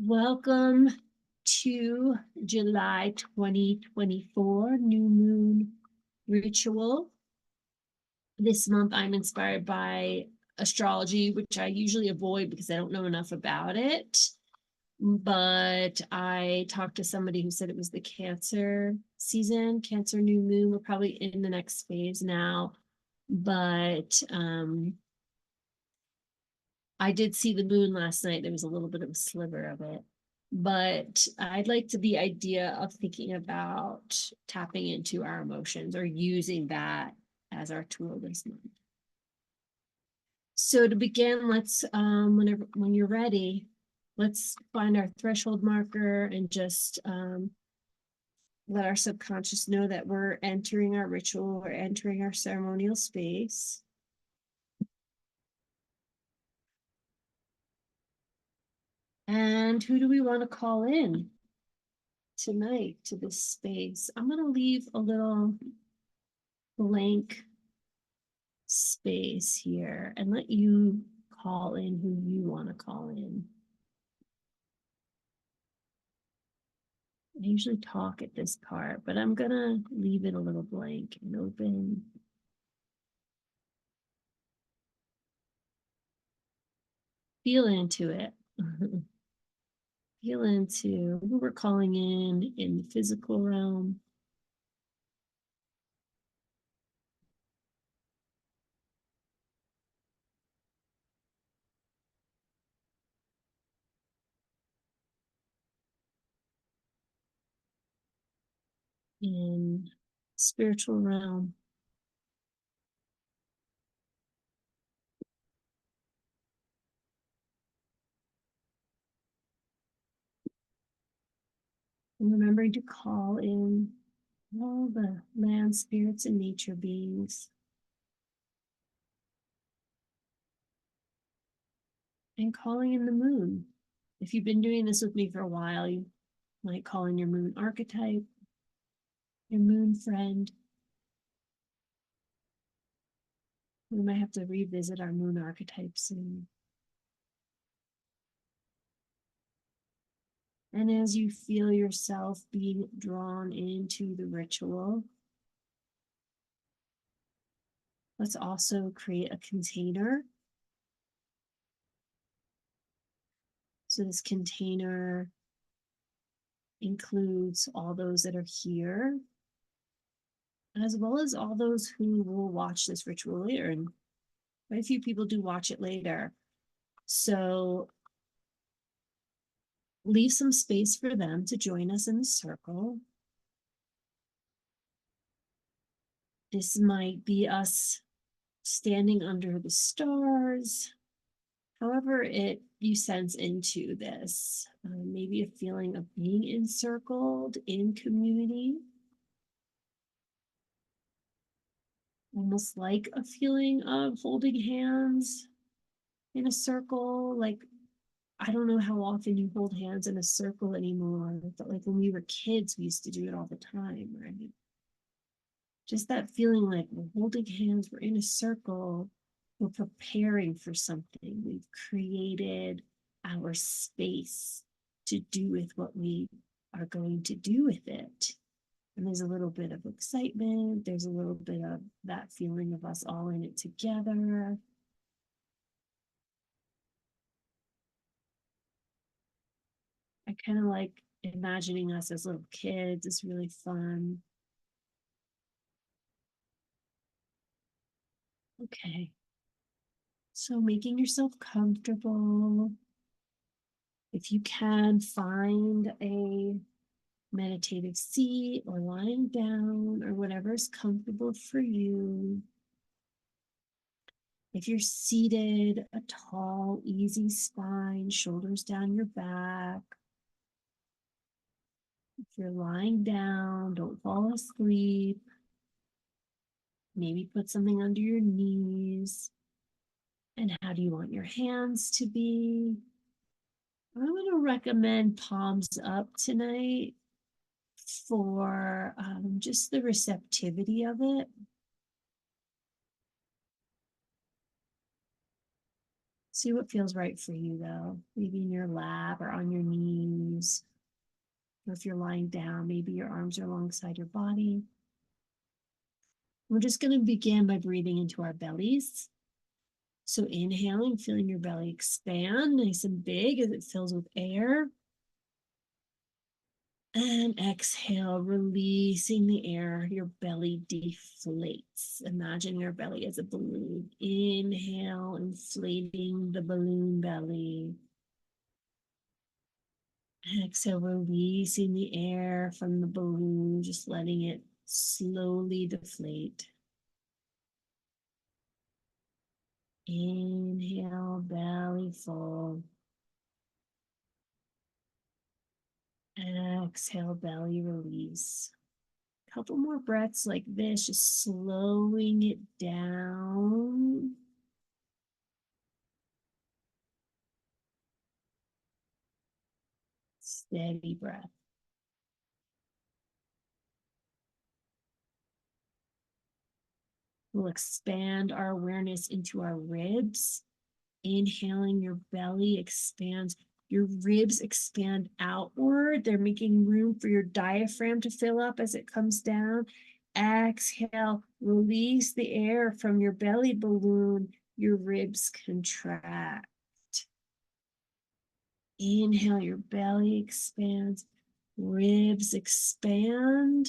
Welcome to July 2024 New Moon Ritual. This month I'm inspired by astrology, which I usually avoid because I don't know enough about it. But I talked to somebody who said it was the Cancer season, Cancer new moon. We're probably in the next phase now. But I did see the moon last night. There was a little bit of a sliver of it. But I'd like to the idea of thinking about tapping into our emotions or using that as our tool this month. So to begin, let's when you're ready, let's find our threshold marker and just let our subconscious know that we're entering our ritual, we're entering our ceremonial space. And who do we want to call in tonight to this space? I'm going to leave a little blank space here and let you call in who you want to call in. I usually talk at this part, but I'm going to leave it a little blank and open. Feel into it. Feel into who we're calling in the physical realm. In spiritual realm. And remembering to call in all the land spirits and nature beings. And calling in the moon. If you've been doing this with me for a while, you might call in your moon archetype, your moon friend. We might have to revisit our moon archetype soon. And as you feel yourself being drawn into the ritual, let's also create a container. So this container includes all those that are here, as well as all those who will watch this ritual later. And quite a few people do watch it later. So leave some space for them to join us in the circle. This might be us standing under the stars. However you sense into this, maybe a feeling of being encircled in community. Almost like a feeling of holding hands in a circle. Like, I don't know how often you hold hands in a circle anymore, but like when we were kids, we used to do it all the time, right? Just that feeling like we're holding hands, we're in a circle, we're preparing for something. We've created our space to do with what we are going to do with it. And there's a little bit of excitement. There's a little bit of that feeling of us all in it together. I kind of like imagining us as little kids. It's really fun. Okay. So making yourself comfortable. If you can, find a meditative seat or lying down or whatever is comfortable for you. If you're seated, a tall, easy spine, shoulders down your back. If you're lying down, don't fall asleep. Maybe put something under your knees. And how do you want your hands to be? I'm going to recommend palms up tonight for just the receptivity of it. See what feels right for you, though. Maybe in your lap or on your knees. Or if you're lying down, maybe your arms are alongside your body. We're just going to begin by breathing into our bellies. So inhaling, feeling your belly expand nice and big as it fills with air. And exhale, releasing the air. Your belly deflates. Imagine your belly as a balloon. Inhale, inflating the balloon belly. Exhale, releasing the air from the balloon, just letting it slowly deflate. Inhale, belly full. Exhale, belly release. Couple more breaths like this, just slowing it down. Steady breath. We'll expand our awareness into our ribs. Inhaling, your belly expands. Your ribs expand outward. They're making room for your diaphragm to fill up as it comes down. Exhale, release the air from your belly balloon. Your ribs contract. Inhale, your belly expands. Ribs expand.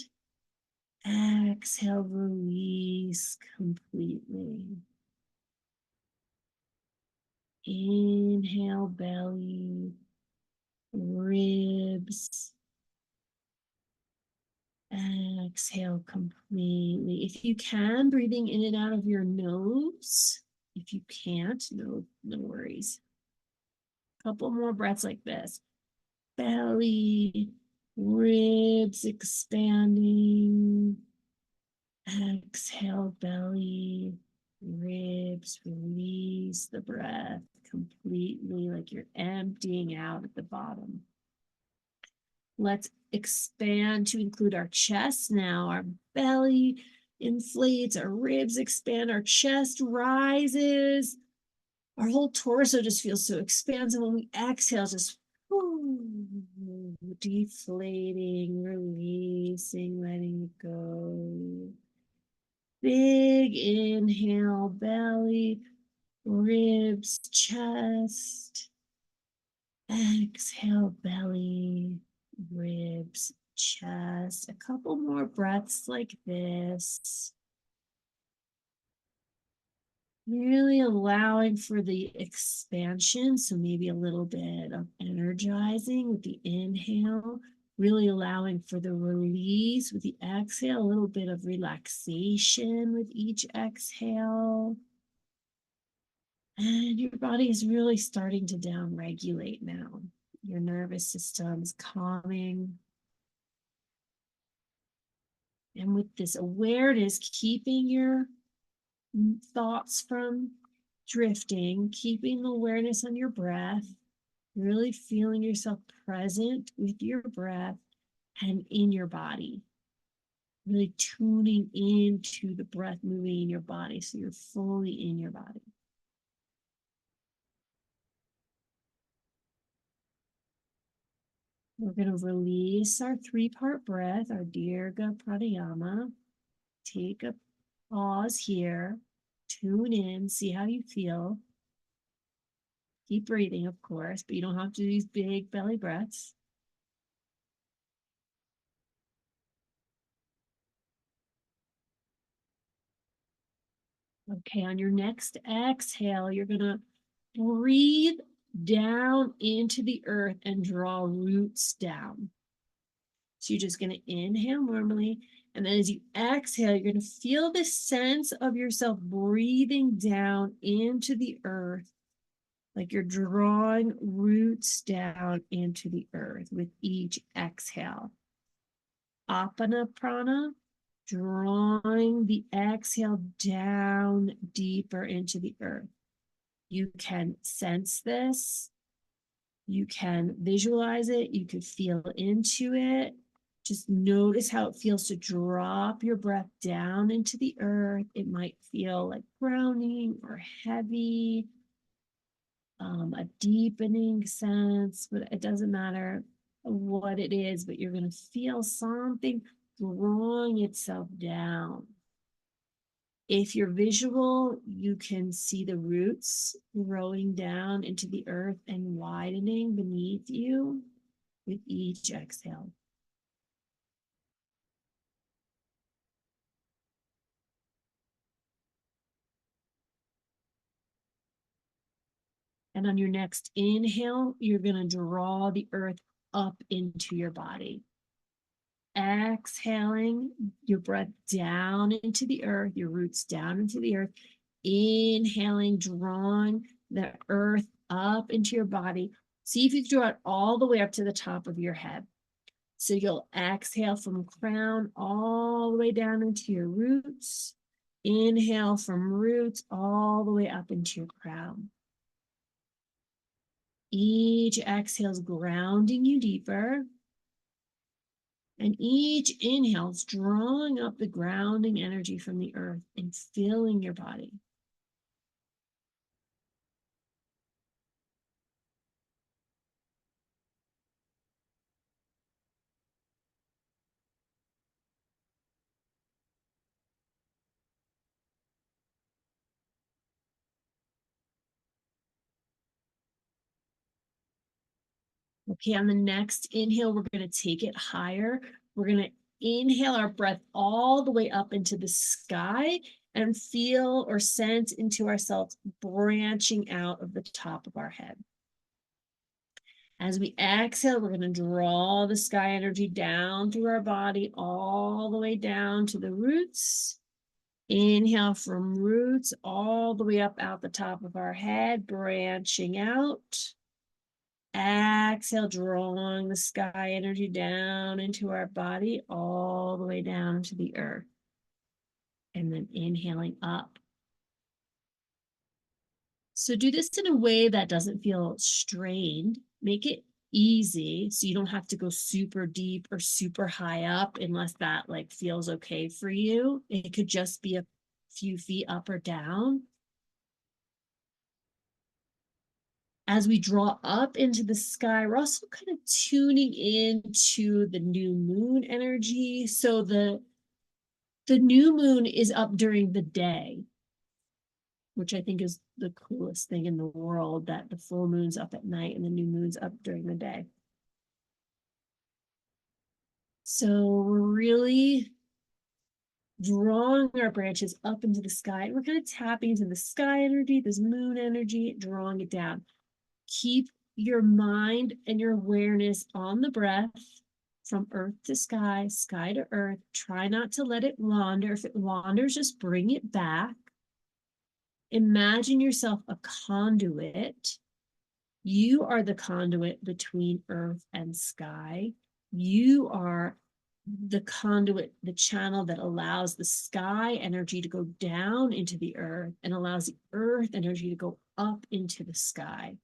Exhale, release completely. Inhale, belly, ribs. Exhale completely. If you can, breathing in and out of your nose. If you can't, no worries. Couple more breaths like this. Belly, ribs expanding. Exhale, belly, ribs, release the breath completely, like you're emptying out at the bottom. Let's expand to include our chest now. Our belly inflates, our ribs expand, our chest rises. Our whole torso just feels so expansive. When we exhale, just deflating, releasing, letting it go. Big inhale, belly, ribs, chest. Exhale, belly, ribs, chest. A couple more breaths like this. Really allowing for the expansion. So maybe a little bit of energizing with the inhale. Really allowing for the release with the exhale. A little bit of relaxation with each exhale. And your body is really starting to down-regulate now. Your nervous system is calming. And with this awareness, keeping your thoughts from drifting, keeping the awareness on your breath, really feeling yourself present with your breath and in your body. Really tuning into the breath moving in your body so you're fully in your body. We're going to release our 3-part breath, our Dirga Pranayama. Take a pause here, tune in, see how you feel. Keep breathing, of course, but you don't have to do these big belly breaths. Okay, on your next exhale, you're going to breathe down into the earth and draw roots down. So you're just going to inhale normally. And then as you exhale, you're going to feel this sense of yourself breathing down into the earth, like you're drawing roots down into the earth with each exhale. Apana prana, drawing the exhale down deeper into the earth. You can sense this. You can visualize it. You could feel into it. Just notice how it feels to drop your breath down into the earth. It might feel like grounding or heavy. a deepening sense, but it doesn't matter what it is, but you're going to feel something drawing itself down. If you're visual, you can see the roots growing down into the earth and widening beneath you with each exhale. And on your next inhale, you're going to draw the earth up into your body. Exhaling your breath down into the earth, your roots down into the earth. Inhaling, drawing the earth up into your body. See if you can draw it all the way up to the top of your head. So you'll exhale from crown all the way down into your roots. Inhale from roots all the way up into your crown. Each exhale is grounding you deeper. And each inhale is drawing up the grounding energy from the earth and filling your body. Okay, on the next inhale, we're going to take it higher. We're going to inhale our breath all the way up into the sky and feel or sense into ourselves branching out of the top of our head. As we exhale, we're going to draw the sky energy down through our body, all the way down to the roots. Inhale from roots all the way up out the top of our head, branching out. Exhale, drawing the sky energy down into our body, all the way down to the earth. And then inhaling up. So do this in a way that doesn't feel strained. Make it easy so you don't have to go super deep or super high up unless that like feels okay for you. It could just be a few feet up or down. As we draw up into the sky, we're also kind of tuning into the new moon energy. So the new moon is up during the day, which I think is the coolest thing in the world, that the full moon's up at night and the new moon's up during the day. So we're really drawing our branches up into the sky. And we're kind of tapping into the sky energy, this moon energy, drawing it down. Keep your mind and your awareness on the breath from earth to sky, sky to earth. Try not to let it wander. If it wanders, just bring it back. Imagine yourself a conduit. You are the conduit between earth and sky. You are the conduit, the channel that allows the sky energy to go down into the earth and allows the earth energy to go up into the sky.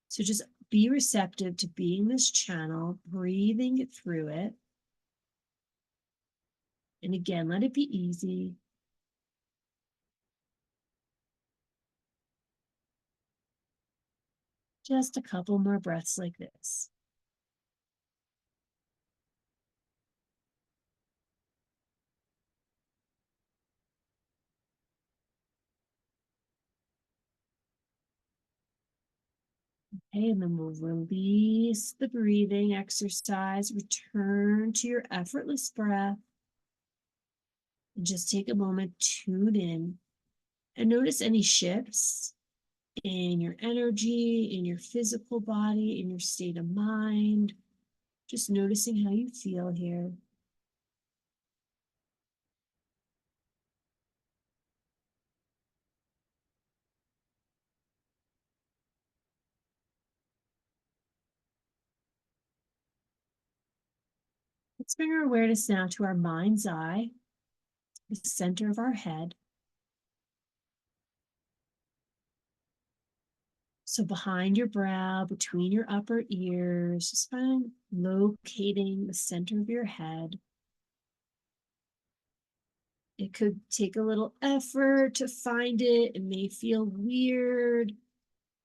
So just be receptive to being this channel, breathing through it. And again, let it be easy. Just a couple more breaths like this. Okay, and then we'll release the breathing exercise. Return to your effortless breath. And just take a moment, tune in, and notice any shifts in your energy, in your physical body, in your state of mind. Just noticing how you feel here. Let's bring our awareness now to our mind's eye, the center of our head. So behind your brow, between your upper ears, just find locating the center of your head. It could take a little effort to find it. It may feel weird.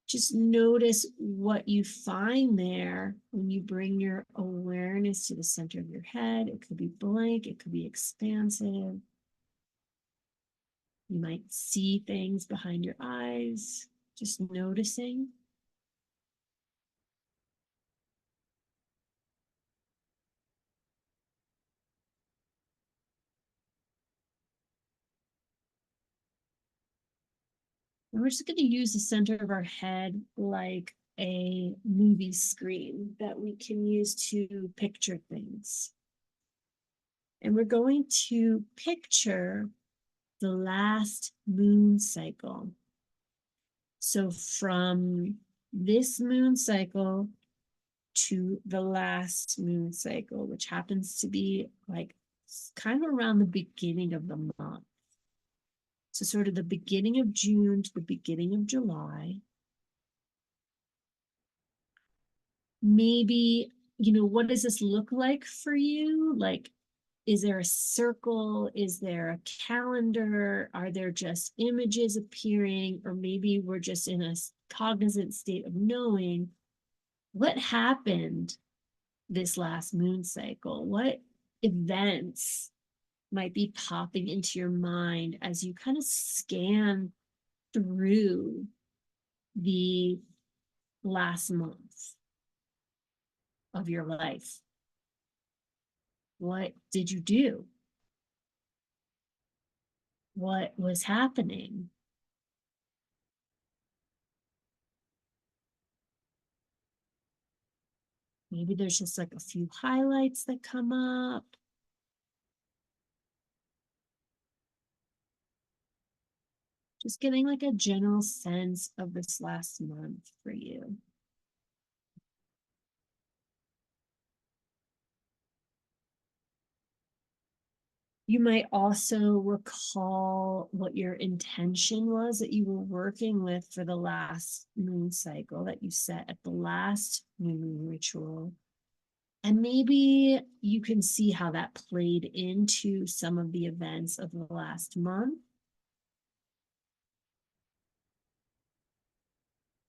Just notice what you find there when you bring your awareness to the center of your head. It could be blank, it could be expansive. You might see things behind your eyes, just noticing. And we're just going to use the center of our head like a movie screen that we can use to picture things. And we're going to picture the last moon cycle. So from this moon cycle to the last moon cycle, which happens to be like kind of around the beginning of the month. So sort of the beginning of June to the beginning of July. Maybe, what does this look like for you? Like, is there a circle? Is there a calendar? Are there just images appearing? Or maybe we're just in a cognizant state of knowing what happened this last moon cycle? What events might be popping into your mind as you kind of scan through the last month of your life? What did you do? What was happening? Maybe there's just like a few highlights that come up. Just getting like a general sense of this last month for you. You might also recall what your intention was that you were working with for the last moon cycle that you set at the last moon ritual. And maybe you can see how that played into some of the events of the last month.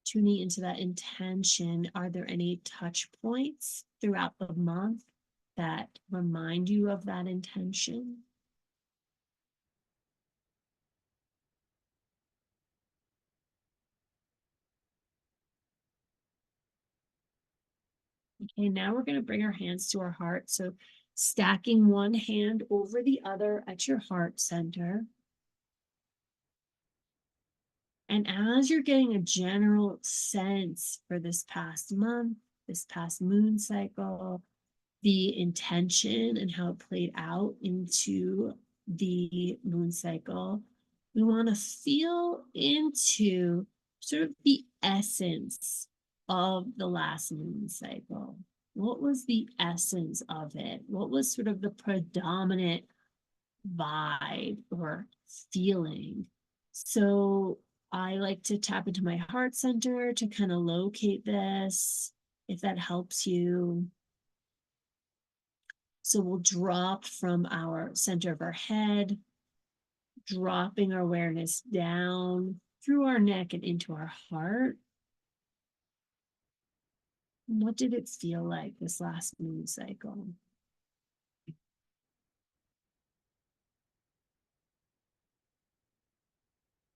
Tuning into that intention, are there any touch points throughout the month that remind you of that intention? Okay, now we're going to bring our hands to our heart. So stacking one hand over the other at your heart center. And as you're getting a general sense for this past month, this past moon cycle, the intention and how it played out into the moon cycle, we want to feel into sort of the essence of the last moon cycle. What was the essence of it? What was sort of the predominant vibe or feeling? So I like to tap into my heart center to kind of locate this, if that helps you. So we'll drop from our center of our head, dropping our awareness down through our neck and into our heart. What did it feel like this last moon cycle?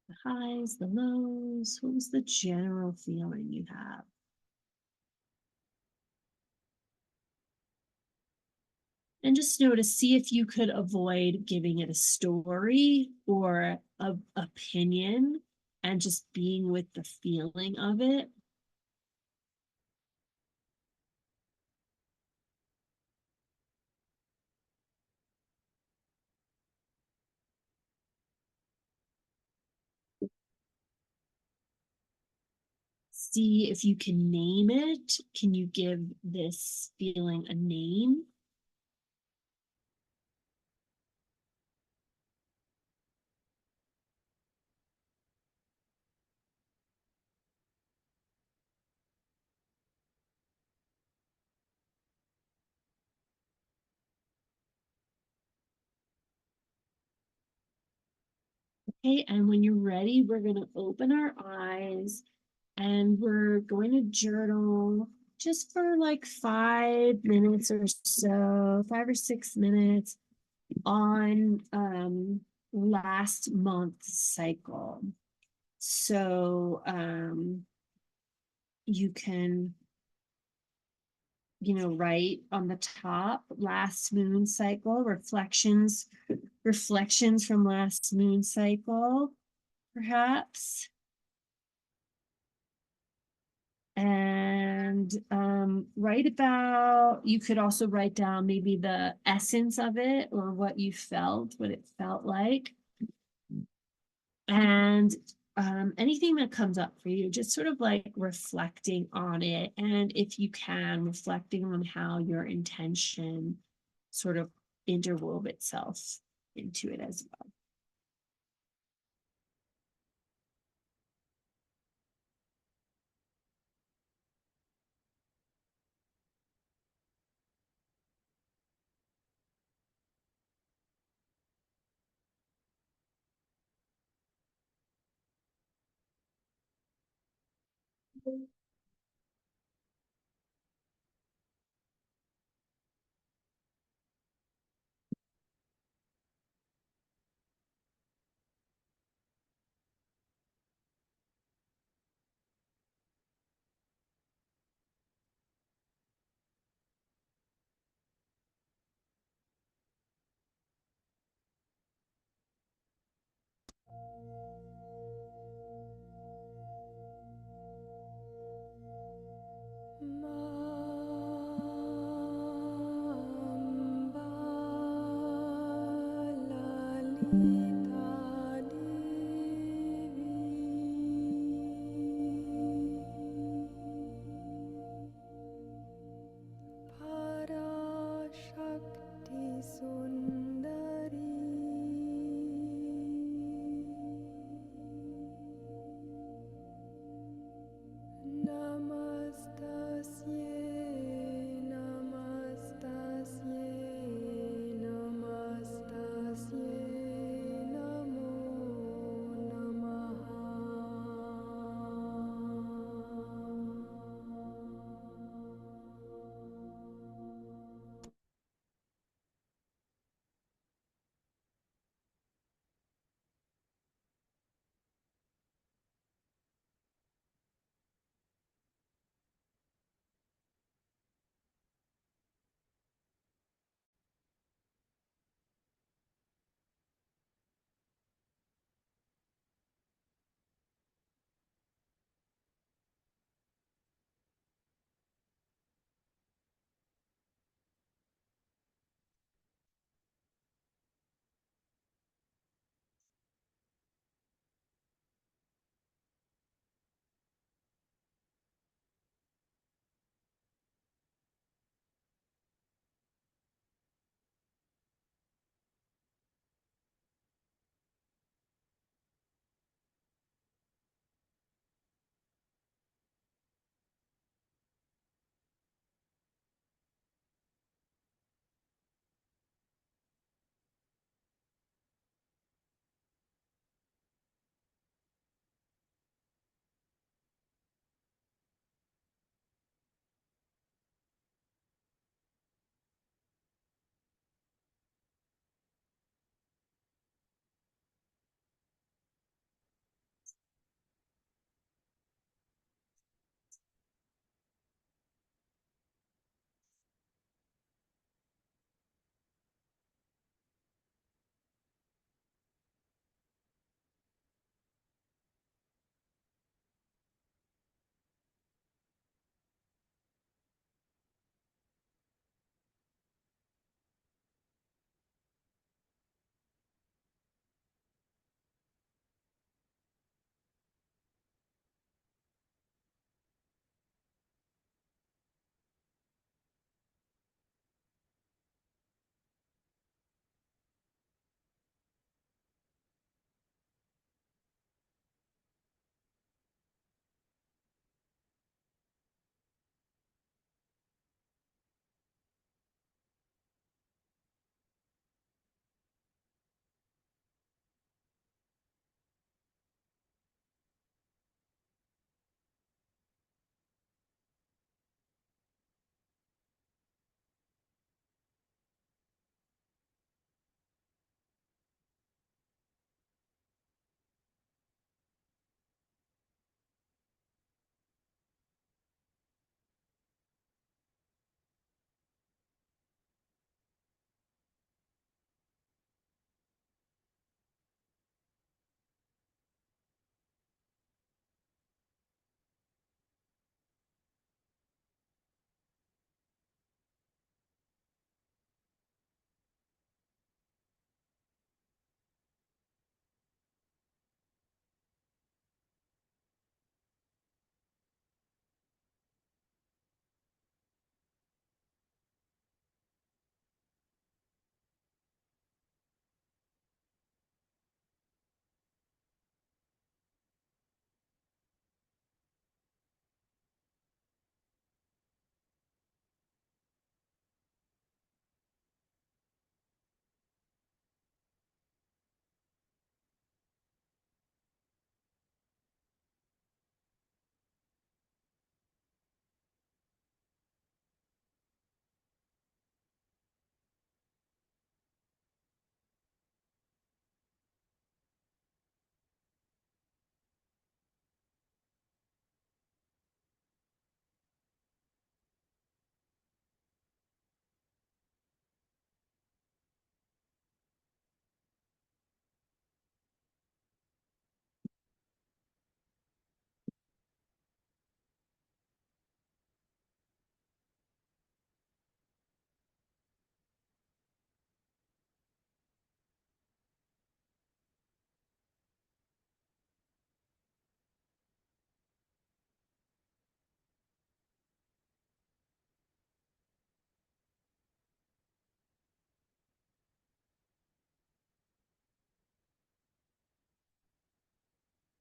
The highs, the lows, what was the general feeling you have? And just notice, see if you could avoid giving it a story or an opinion and just being with the feeling of it. See if you can name it. Can you give this feeling a name? Okay, and when you're ready, we're going to open our eyes And we're going to journal just for like 5 minutes or so, 5 or 6 minutes on last month's cycle. So you can, write on the top last moon cycle, reflections from last moon cycle, perhaps. And you could also write down maybe the essence of it or what you felt, what it felt like. And anything that comes up for you, just sort of like reflecting on it. And if you can, reflecting on how your intention sort of interwove itself into it as well.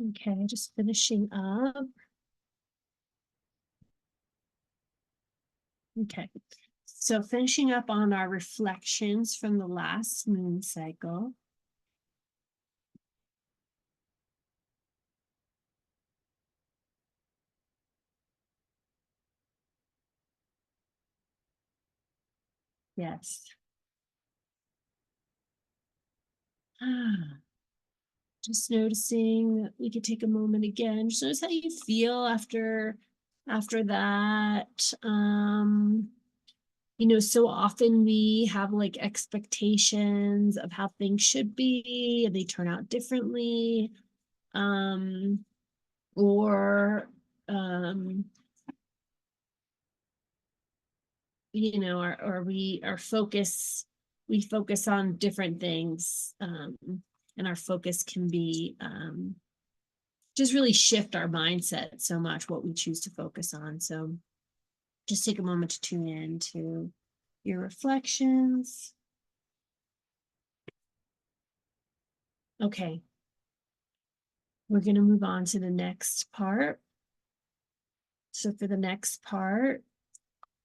Okay, just finishing up. Okay, so finishing up on our reflections from the last moon cycle. Yes. Just noticing that we could take a moment again. Just notice how you feel after that. So often we have like expectations of how things should be, and they turn out differently. Or or we focus on different things, and our focus can be just really shift our mindset so much what we choose to focus on. So just take a moment to tune in to your reflections. Okay, we're going to move on to the next part. So for the next part,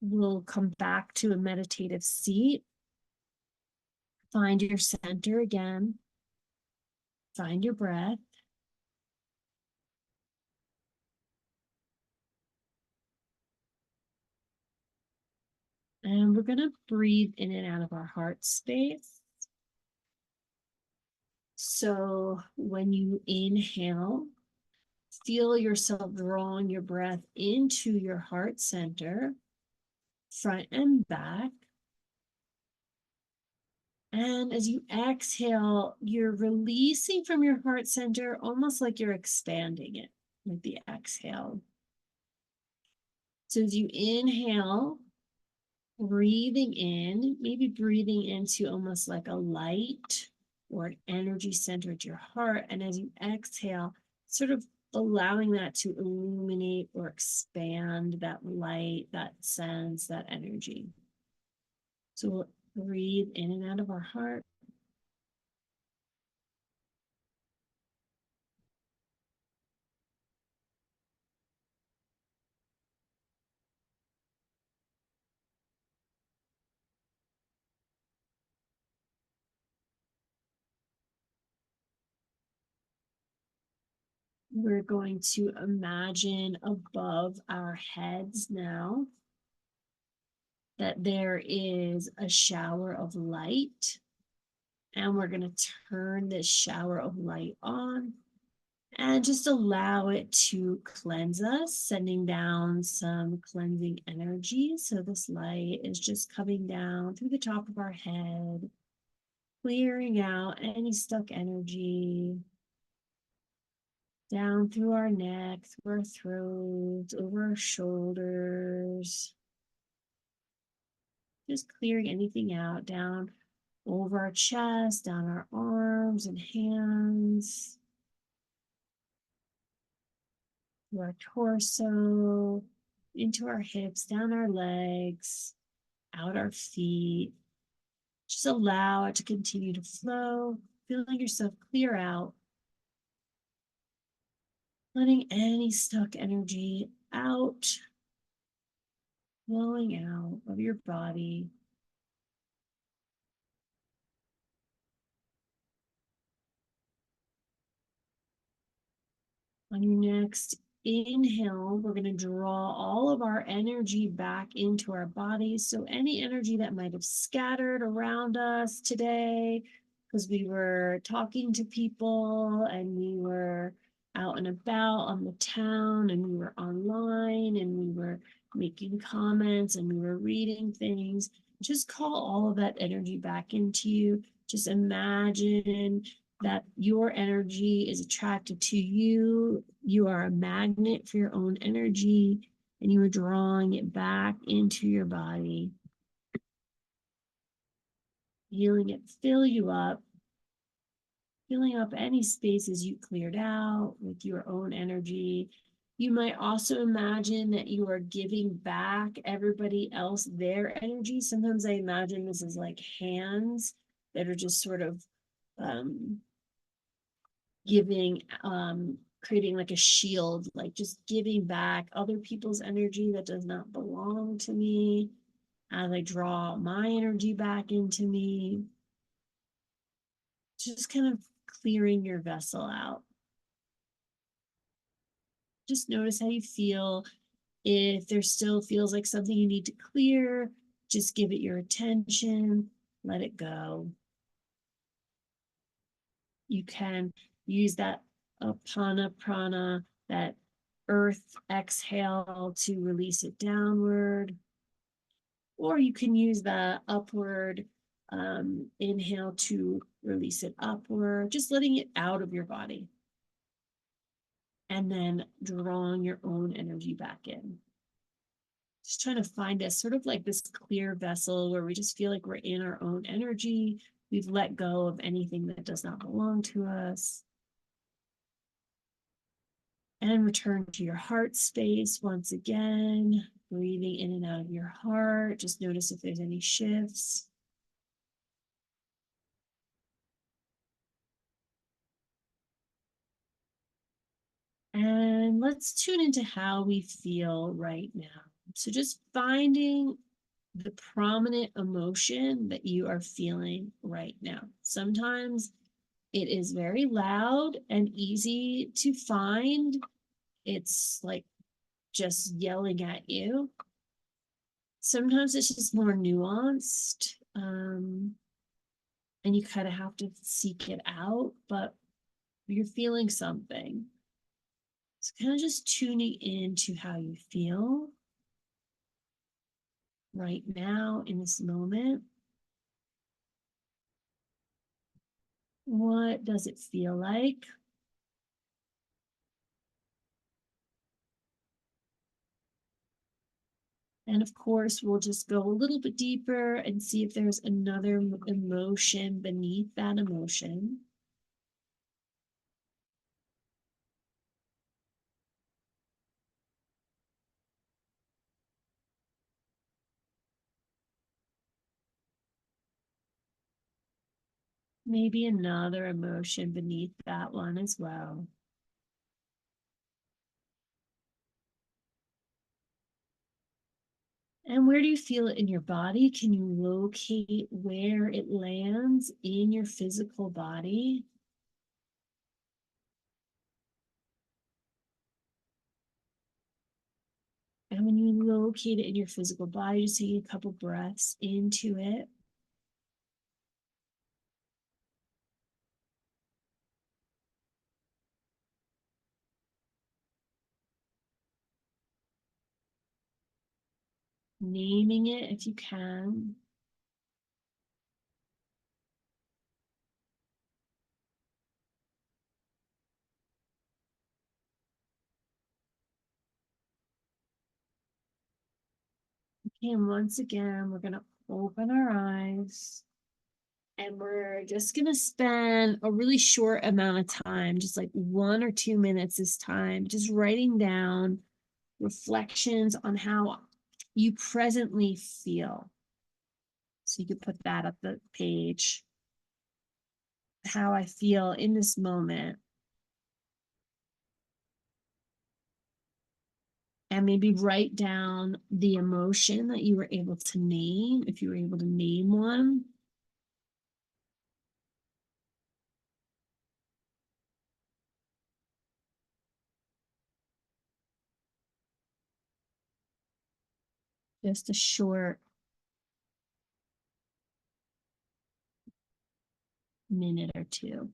we'll come back to a meditative seat. Find your center again. Find your breath. And we're going to breathe in and out of our heart space. So when you inhale, feel yourself drawing your breath into your heart center, front and back. And as you exhale, you're releasing from your heart center, almost like you're expanding it with the exhale. So as you inhale, breathing in, maybe breathing into almost like a light or an energy center at your heart. And as you exhale, sort of allowing that to illuminate or expand that light, that sense, that energy. So we'll breathe in and out of our heart. We're going to imagine above our heads now that there is a shower of light, and we're going to turn this shower of light on and just allow it to cleanse us, sending down some cleansing energy. So this light is just coming down through the top of our head, clearing out any stuck energy, down through our neck, through our throat, over our shoulders, just clearing anything out, down over our chest, down our arms and hands, through our torso, into our hips, down our legs, out our feet. Just allow it to continue to flow, feeling yourself clear out, letting any stuck energy out, flowing out of your body. On your next inhale, we're going to draw all of our energy back into our bodies. So any energy that might have scattered around us today, because we were talking to people and we were out and about on the town and we were online and we were making comments and we were reading things, just call all of that energy back into you. Just imagine that your energy is attracted to you. You are a magnet for your own energy, and you are drawing it back into your body, feeling it fill you up, filling up any spaces you cleared out with your own energy. You might also imagine that you are giving back everybody else their energy. Sometimes I imagine this is like hands that are just sort of giving creating like a shield, like just giving back other people's energy that does not belong to me as I draw my energy back into me. Just kind of clearing your vessel out. Just notice how you feel. If there still feels like something you need to clear, just give it your attention, let it go. You can use that apana prana, that earth exhale to release it downward, or you can use the upward inhale to release it upward, just letting it out of your body and then drawing your own energy back in. Just trying to find us sort of like this clear vessel where we just feel like we're in our own energy. We've let go of anything that does not belong to us. And return to your heart space once again, breathing in and out of your heart. Just notice if there's any shifts. And let's tune into how we feel right now. So just finding the prominent emotion that you are feeling right now. Sometimes it is very loud and easy to find. It's like just yelling at you. Sometimes it's just more nuanced, and you kind of have to seek it out, but you're feeling something. So kind of just tuning into how you feel right now in this moment. What does it feel like? And of course, we'll just go a little bit deeper and see if there's another emotion beneath that emotion. Maybe another emotion beneath that one as well. And where do you feel it in your body? Can you locate where it lands in your physical body? And when you locate it in your physical body, just take a couple breaths into it. Naming it if you can. Okay, and once again, we're going to open our eyes. And we're just going to spend a really short amount of time, just like 1 or 2 minutes this time, just writing down reflections on how you presently feel. So you could put that up the page. How I feel in this moment. And maybe write down the emotion that you were able to name, if you were able to name one. Just a short minute or two.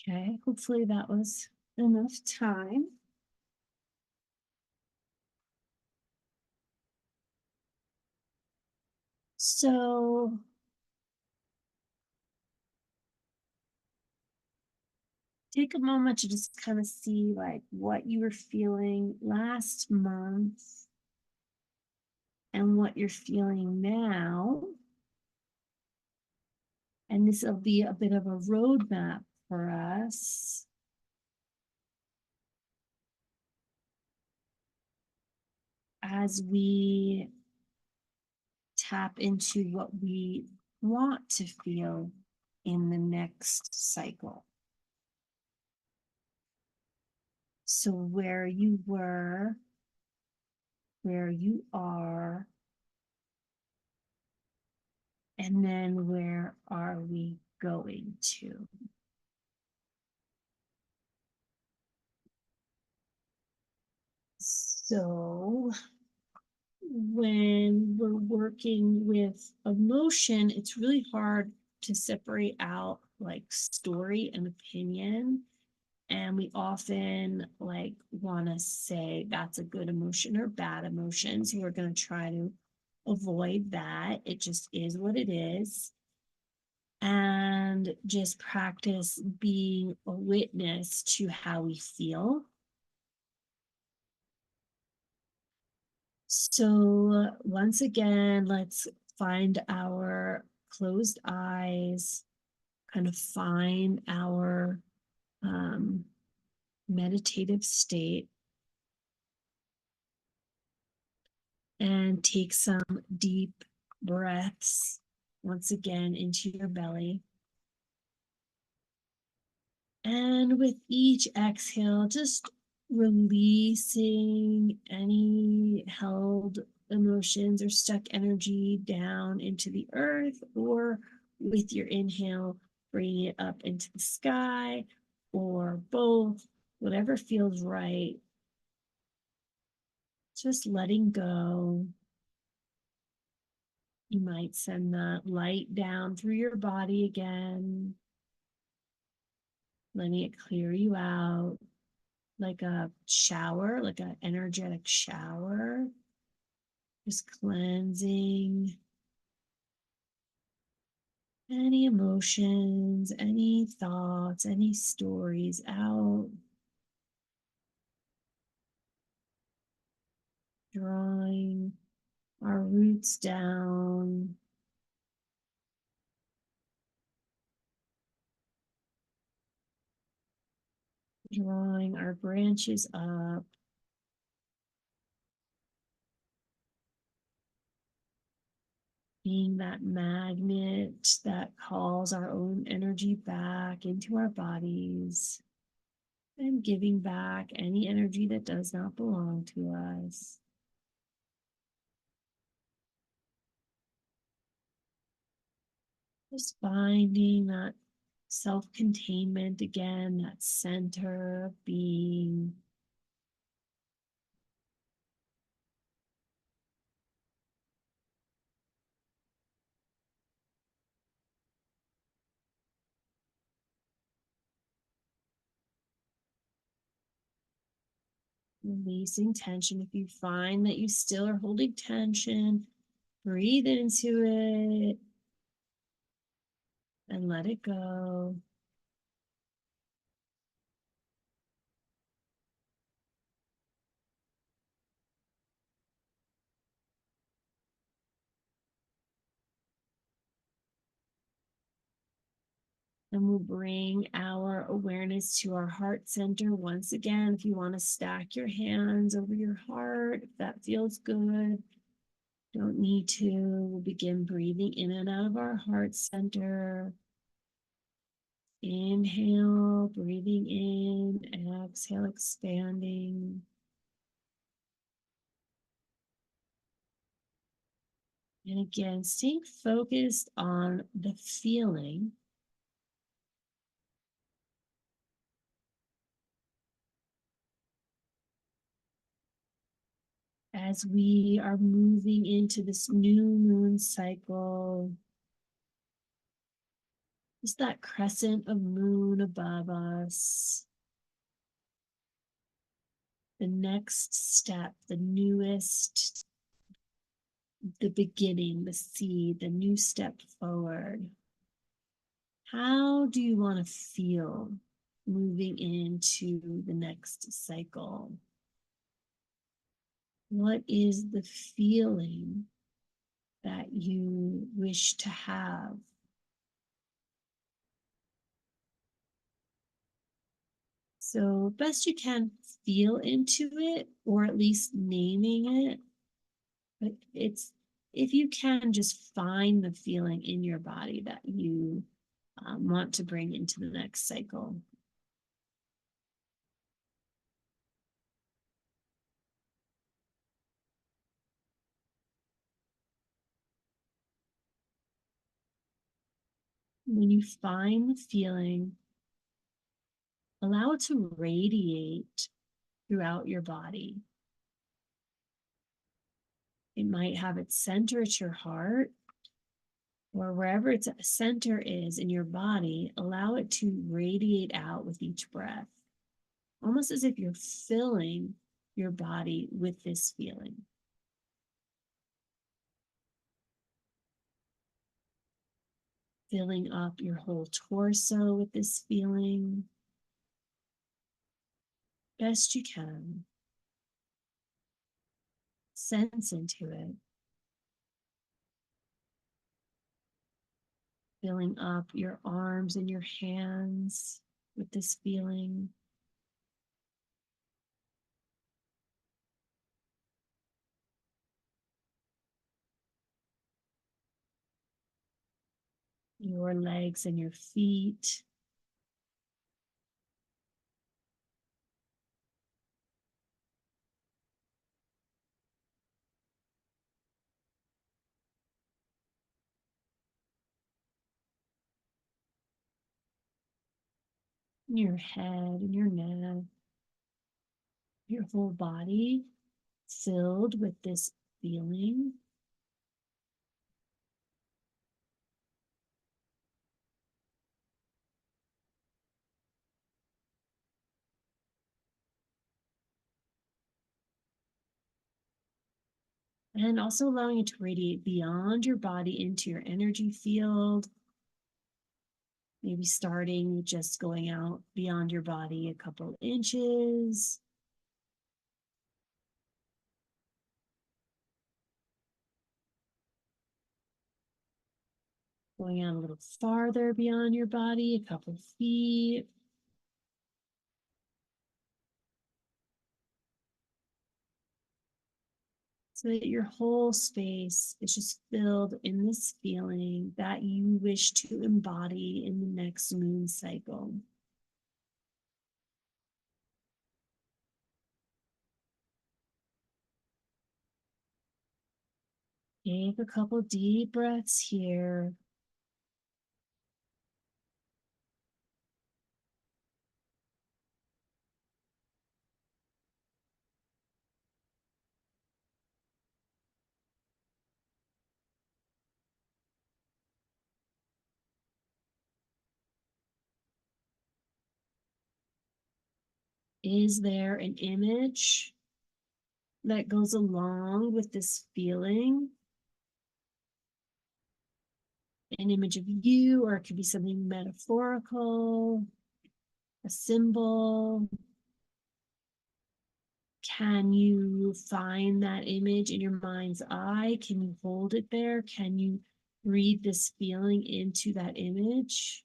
Okay, hopefully that was enough time. So take a moment to just kind of see like what you were feeling last month and what you're feeling now. And this will be a bit of a roadmap for us as we tap into what we want to feel in the next cycle. So, where you were, where you are, and then where are we going to? So, when we're working with emotion, it's really hard to separate out like story and opinion. And we often like want to say that's a good emotion or bad emotion. So we're going to try to avoid that. It just is what it is. And just practice being a witness to how we feel. So, once again, let's find our closed eyes, kind of find our meditative state, and take some deep breaths once again into your belly. And with each exhale, just releasing any held emotions or stuck energy down into the earth, or with your inhale, bringing it up into the sky, or both, whatever feels right. Just letting go. You might send that light down through your body again, letting it clear you out like a shower, like an energetic shower, just cleansing any emotions, any thoughts, any stories out, drawing our roots down, drawing our branches up, being that magnet that calls our own energy back into our bodies, and giving back any energy that does not belong to us. Just finding that self containment again, that center of being. Releasing tension. If you find that you still are holding tension, breathe into it and let it go. And we'll bring our awareness to our heart center once again. If you want to stack your hands over your heart, if that feels good, don't need to. We'll begin breathing in and out of our heart center. Inhale, breathing in, exhale, expanding. And again, staying focused on the feeling as we are moving into this new moon cycle. Just that crescent of moon above us. The next step, the newest, the beginning, the seed, the new step forward. How do you want to feel moving into the next cycle? What is the feeling that you wish to have? So, best you can, feel into it, or at least naming it. But it's, if you can, just find the feeling in your body that you want to bring into the next cycle. When you find the feeling, allow it to radiate throughout your body. It might have its center at your heart, or wherever its center is in your body, allow it to radiate out with each breath, almost as if you're filling your body with this feeling. Filling up your whole torso with this feeling, best you can. Sense into it. Filling up your arms and your hands with this feeling. Your legs and your feet. Your head and your neck. Your whole body filled with this feeling. And also allowing it to radiate beyond your body into your energy field. Maybe starting with just going out beyond your body a couple inches. Going out a little farther beyond your body, a couple feet. So that your whole space is just filled in this feeling that you wish to embody in the next moon cycle. Take a couple deep breaths here. Is there an image that goes along with this feeling? An image of you, or it could be something metaphorical, a symbol. Can you find that image in your mind's eye? Can you hold it there? Can you read this feeling into that image?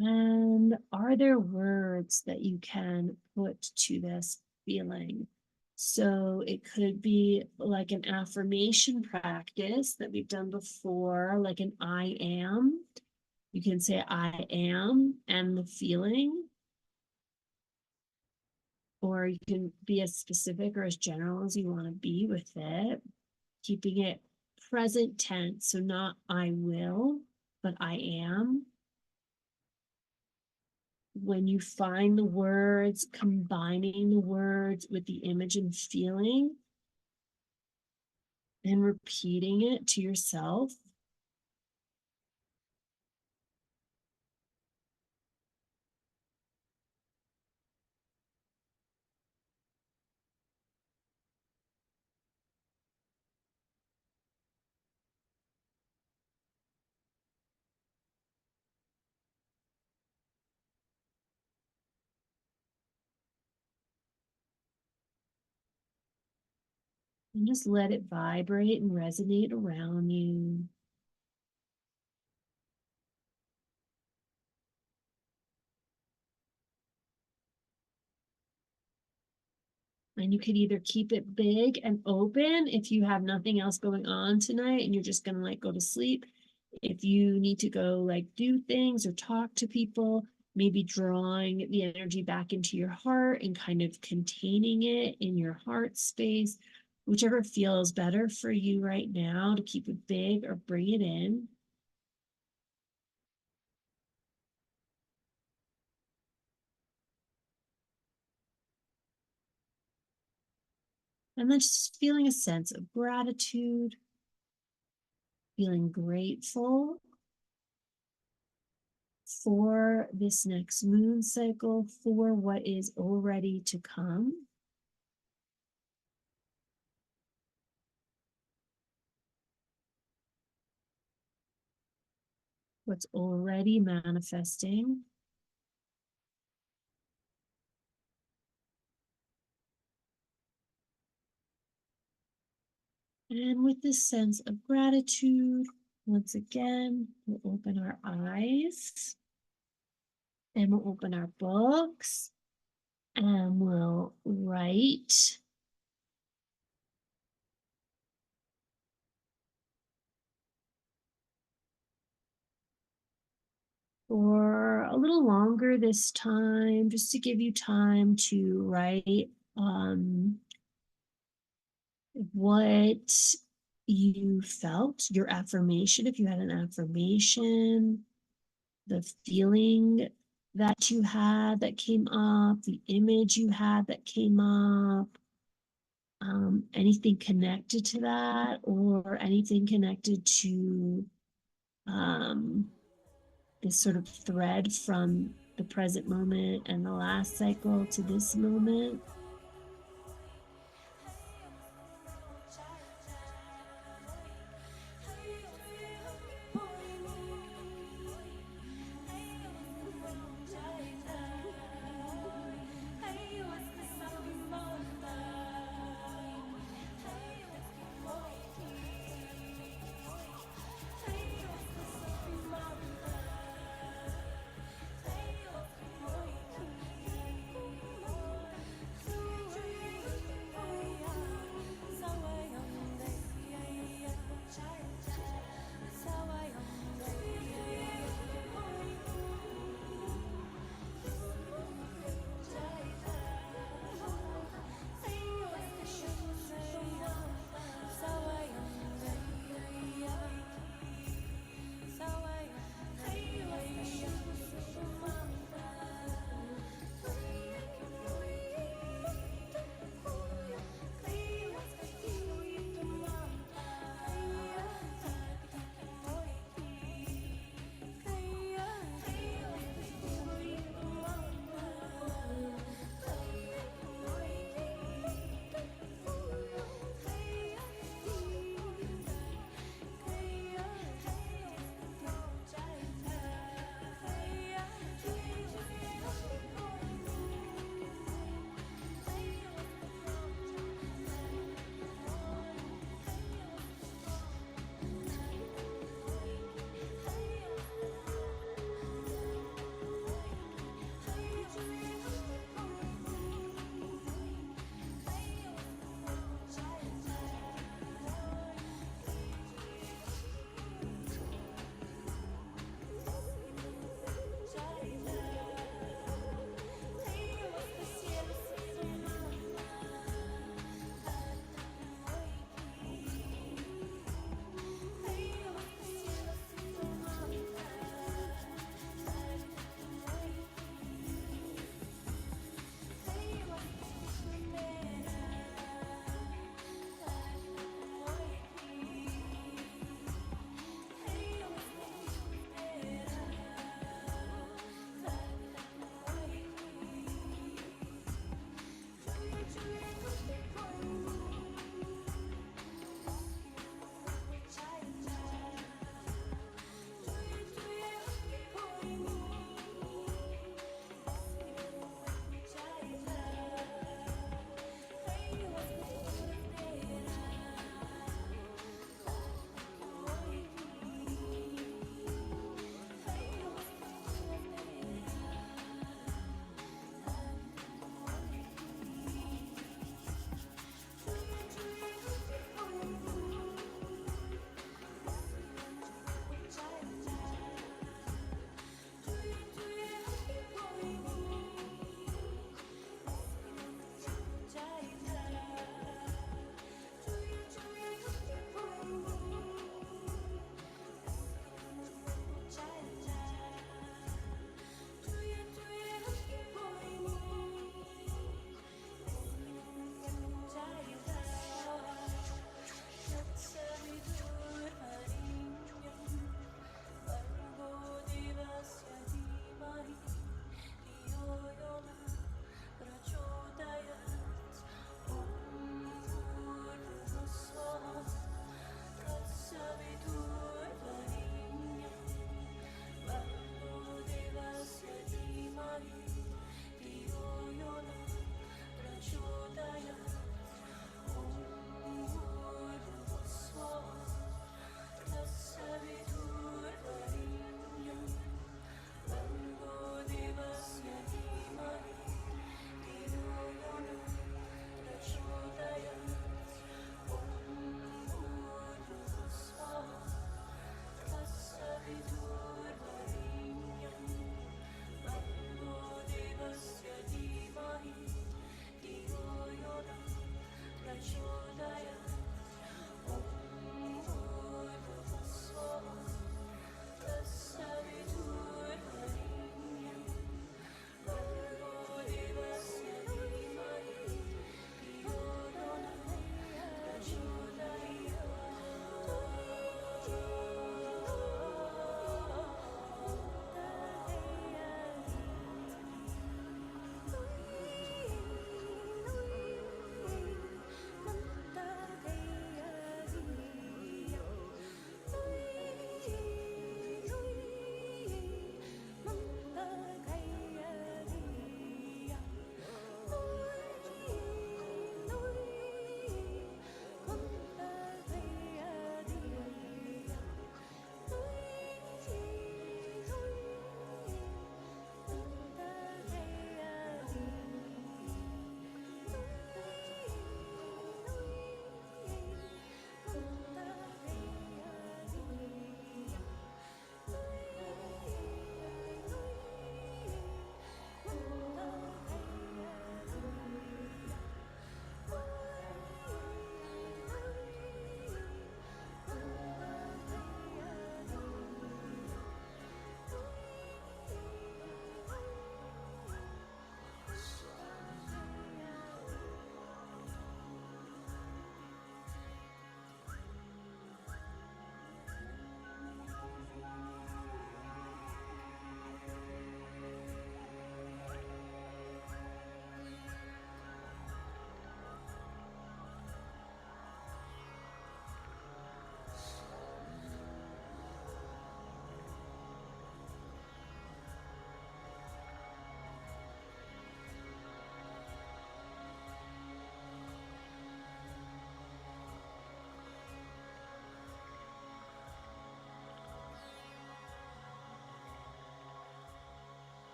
And are there words that you can put to this feeling? So it could be like an affirmation practice that we've done before, like an I am. You can say I am and the feeling, or you can be as specific or as general as you want to be with it, keeping it present tense. So not I will, but I am. When you find the words, combining the words with the image and feeling, and repeating it to yourself. And just let it vibrate and resonate around you. And you could either keep it big and open if you have nothing else going on tonight and you're just going to like go to sleep. If you need to go like do things or talk to people, maybe drawing the energy back into your heart and kind of containing it in your heart space, whichever feels better for you right now to keep it big or bring it in. And then just feeling a sense of gratitude, feeling grateful for this next moon cycle, for what is already to come. What's already manifesting. And with this sense of gratitude, once again, we'll open our eyes and we'll open our books and we'll write for a little longer this time, just to give you time to write what you felt, your affirmation, if you had an affirmation, the feeling that you had that came up, the image you had that came up, anything connected to that, or anything connected to um, this sort of thread from the present moment and the last cycle to this moment.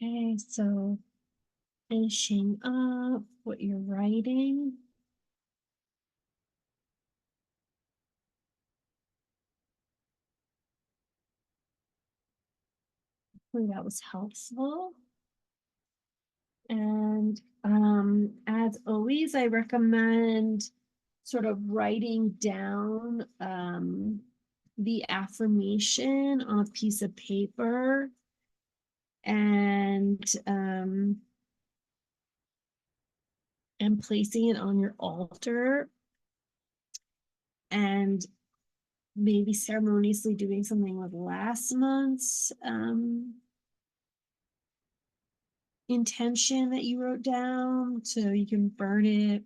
Okay, so finishing up what you're writing. Hopefully that was helpful. And as always, I recommend sort of writing down the affirmation on a piece of paper and placing it on your altar and maybe ceremoniously doing something with last month's intention that you wrote down, so you can burn it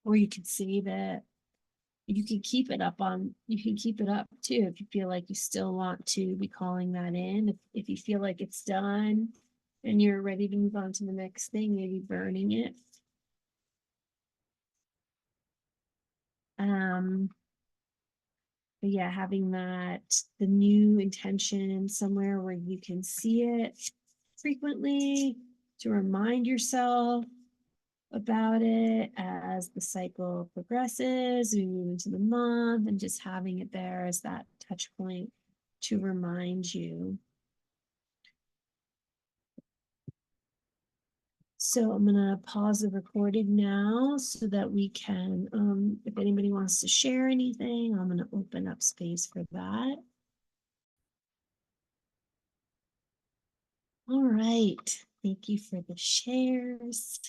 or you can save it. You can keep it up too if you feel like you still want to be calling that in. If you feel like it's done and you're ready to move on to the next thing, maybe burning it. But yeah, having the new intention somewhere where you can see it frequently to remind yourself about it as the cycle progresses, we move into the month, and just having it there as that touch point to remind you. So I'm going to pause the recording now so that we can, if anybody wants to share anything, I'm going to open up space for that. All right. Thank you for the shares.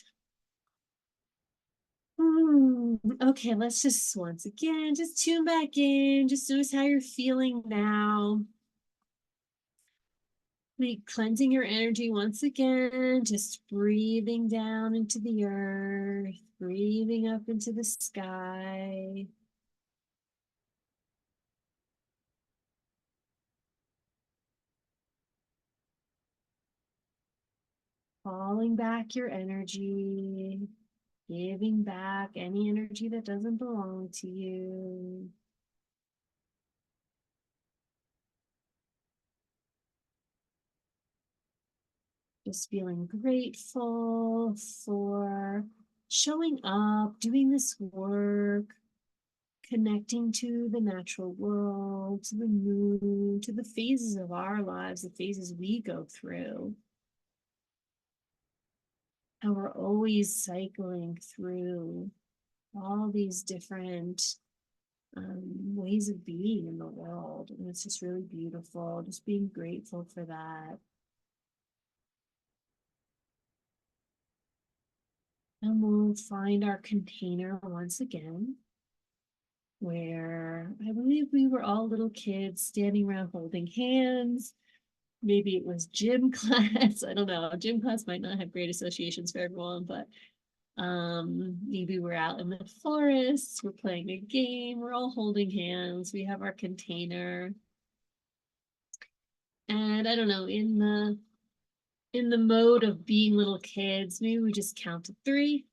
Okay, let's just once again, just tune back in. Just notice how you're feeling now. Like cleansing your energy once again, just breathing down into the earth, breathing up into the sky. Calling back your energy, giving back any energy that doesn't belong to you. Just feeling grateful for showing up, doing this work, connecting to the natural world, to the moon, to the phases of our lives, the phases we go through. And we're always cycling through all these different ways of being in the world. And it's just really beautiful, just being grateful for that. And we'll find our container once again, where I believe we were all little kids standing around holding hands. Maybe it was gym class. I don't know. Gym class might not have great associations for everyone, but maybe we're out in the forest, we're playing a game, we're all holding hands, we have our container. And I don't know, in the mode of being little kids, maybe we just count to 3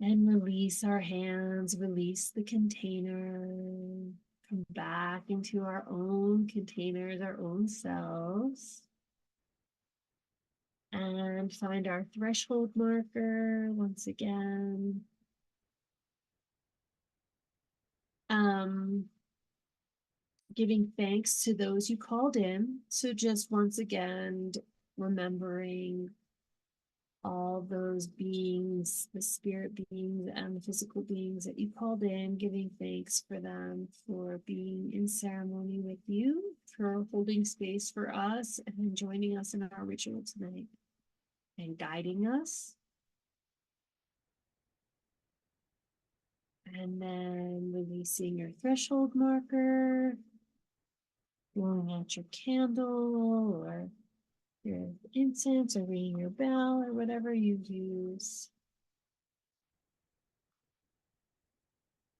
and release our hands, release the container, come back into our own containers, our own selves, and find our threshold marker once again. Giving thanks to those you called in. So just once again, remembering all those beings, the spirit beings and the physical beings that you called in, giving thanks for them for being in ceremony with you, for holding space for us and joining us in our ritual tonight and guiding us. And then releasing your threshold marker, blowing out your candle or your incense or ringing your bell or whatever you use.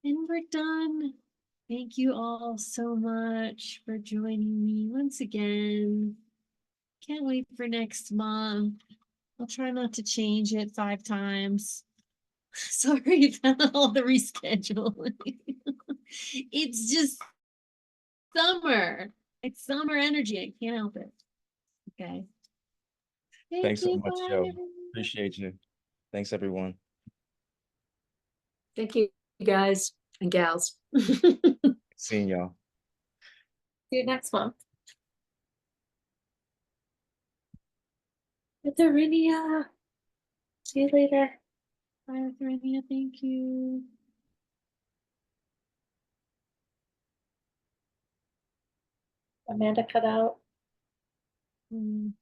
And we're done. Thank you all so much for joining me once again. Can't wait for next month. I'll try not to change it 5 times. Sorry about all the rescheduling. It's just summer. It's summer energy. I can't help it. Okay. Thank Thanks so you. much, Bye, yo. everyone. Appreciate you. Thanks, everyone. Thank you, guys and gals. See Seeing y'all. you next month. Itharinia. See you later. Bye, Thorania. Thank you. Amanda cut out. Mm.